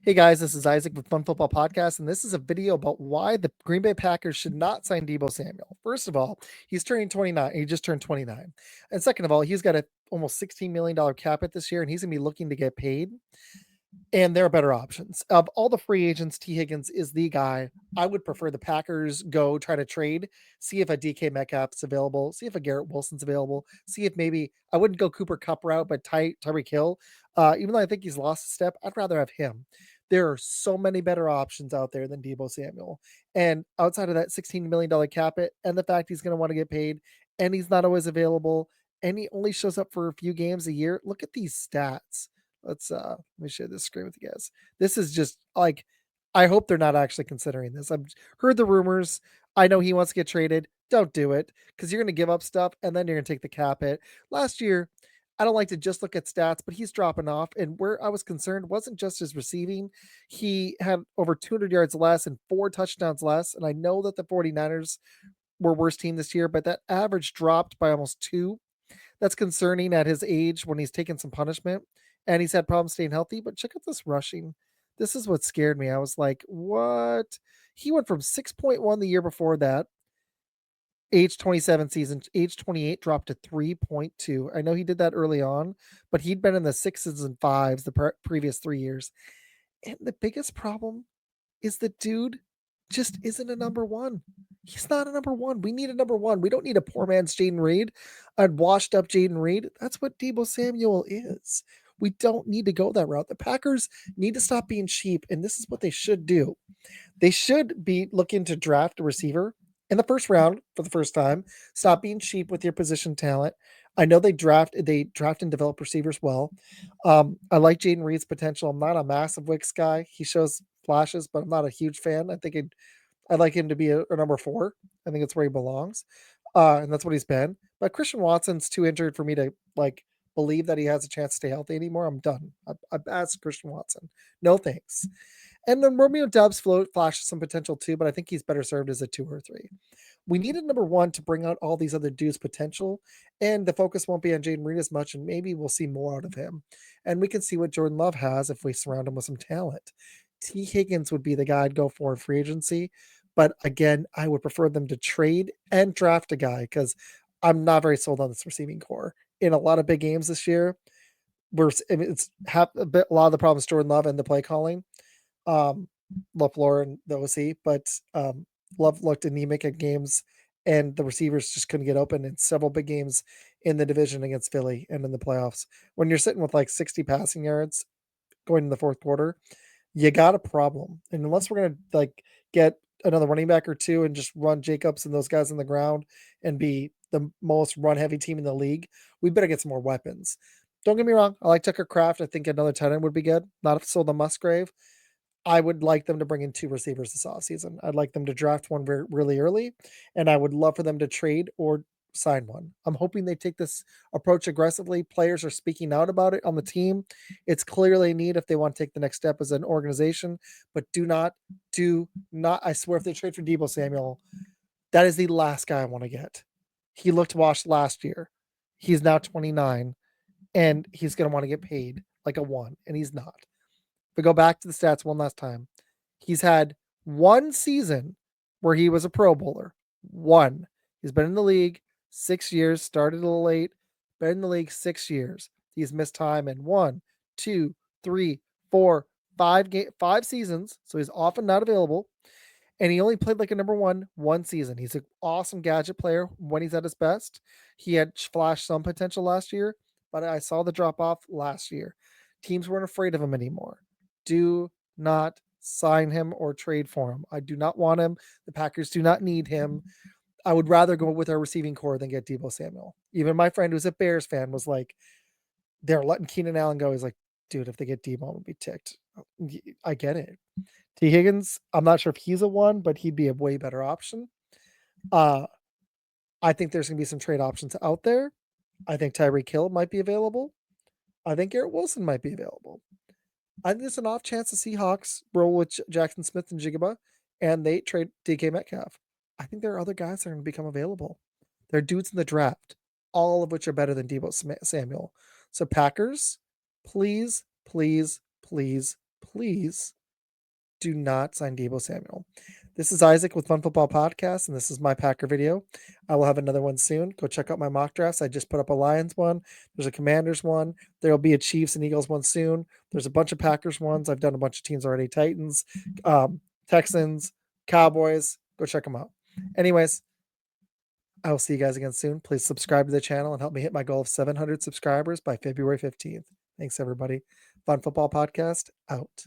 Hey guys, this is Isaac with Fun Football Podcast, and this is a video about why the Green Bay Packers should not sign Deebo Samuel. First of all, he's turning 29. He just turned 29. And second of all, he's got a almost $16 million cap hit this year, and he's going to be looking to get paid. And there are better options. Of all the free agents, T. Higgins is the guy. I would prefer the Packers go try to trade, see if a DK Metcalf's available, see if a Garrett Wilson's available, see if maybe I wouldn't go Cooper Kupp route, but Tyreek Hill. Even though I think he's lost a step, I'd rather have him. There are so many better options out there than Deebo Samuel. And outside of that $16 million cap hit and the fact he's going to want to get paid and he's not always available and he only shows up for a few games a year, look at these stats. Let me share this screen with you guys. This is just like I hope they're not actually considering this. I've heard the rumors. I know he wants to get traded. Don't do it because you're going to give up stuff and then you're going to take the cap hit. Last year, I don't like to just look at stats, but he's dropping off. And where I was concerned wasn't just his receiving. He had over 200 yards less and 4 touchdowns less. And I know that the 49ers were worst team this year, but that average dropped by almost 2. That's concerning at his age when he's taken some punishment and he's had problems staying healthy. But check out this rushing. This is what scared me. I was like, what? He went from 6.1 the year before that, age 27 season, age 28 dropped to 3.2. I know he did that early on, but he'd been in the 6s and 5s the previous 3 years. And the biggest problem is the dude just isn't a number one. He's not a number one. We need a number one. We don't need a poor man's Jaden Reed, a washed up Jaden Reed. That's what Deebo Samuel is. We don't need to go that route. The Packers need to stop being cheap, and this is what they should do. They should be looking to draft a receiver in the first round for the first time. Stop being cheap with your position talent. I know they draft and develop receivers well. I like Jaden Reed's potential. I'm not a massive Wicks guy. He shows flashes, but I'm not a huge fan. I'd like him to be a number 4. I think it's where he belongs, and that's what he's been. But Christian Watson's too injured for me to like believe that he has a chance to stay healthy anymore. I'm done. I've asked Christian Watson. No thanks. And then Romeo Dubs flashes some potential too, but I think he's better served as a 2 or 3. We need a number 1 to bring out all these other dudes' potential, and the focus won't be on Jaden Reed as much, and maybe we'll see more out of him. And we can see what Jordan Love has if we surround him with some talent. T. Higgins would be the guy I'd go for in free agency, but again, I would prefer them to trade and draft a guy because I'm not very sold on this receiving core. In a lot of big games this year, a lot of the problems Jordan Love and the play calling um, LaFleur and the OC, but Love looked anemic at games, and the receivers just couldn't get open in several big games in the division against Philly and in the playoffs. When you're sitting with like 60 passing yards going in the fourth quarter, you got a problem. And unless we're gonna like get another running back or two and just run Jacobs and those guys on the ground and be the most run heavy team in the league, we better get some more weapons. Don't get me wrong, I like Tucker Kraft. I think another tight end would be good. Not sold on Musgrave. I would like them to bring in 2 receivers this offseason. I'd like them to draft one really early, and I would love for them to trade or sign one. I'm hoping they take this approach aggressively. Players are speaking out about it on the team. It's clearly a need if they want to take the next step as an organization, but do not, I swear, if they trade for Deebo Samuel, that is the last guy I want to get. He looked washed last year. He's now 29, and he's going to want to get paid like a 1, and he's not. If we go back to the stats one last time, he's had 1 season where he was a Pro Bowler. 1. He's been in the league 6 years, started a little late, been in the league 6 years. He's missed time in 1, 2, 3, 4, 5 seasons, so he's often not available. And he only played like a number 1 season. He's an awesome gadget player when he's at his best. He had flashed some potential last year, but I saw the drop off last year. Teams weren't afraid of him anymore. Do not sign him or trade for him. I do not want him. The Packers do not need him. I would rather go with our receiving core than get Deebo Samuel. Even my friend who's a Bears fan was like, they're letting Keenan Allen go. He's like, dude, if they get Deebo, I'm gonna be ticked. I get it. T. Higgins, I'm not sure if he's a 1, but he'd be a way better option. Uh, I think there's gonna be some trade options out there. I think Tyreek Hill might be available. I think Garrett Wilson might be available. I think there's an off chance the Seahawks roll with Jackson Smith and Jigaba and they trade DK Metcalf. I think there are other guys that are going to become available. There are dudes in the draft, all of which are better than Deebo Samuel. So Packers, please, please, please, please do not sign Deebo Samuel. This is Isaac with Fun Football Podcast, and this is my Packer video. I will have another one soon. Go check out my mock drafts. I just put up a Lions one. There's a Commanders one. There'll be a Chiefs and Eagles one soon. There's a bunch of Packers ones. I've done a bunch of teams already. Titans, Texans, Cowboys. Go check them out. Anyways, I will see you guys again soon. Please subscribe to the channel and help me hit my goal of 700 subscribers by February 15th. Thanks, everybody. Fun Football Podcast out.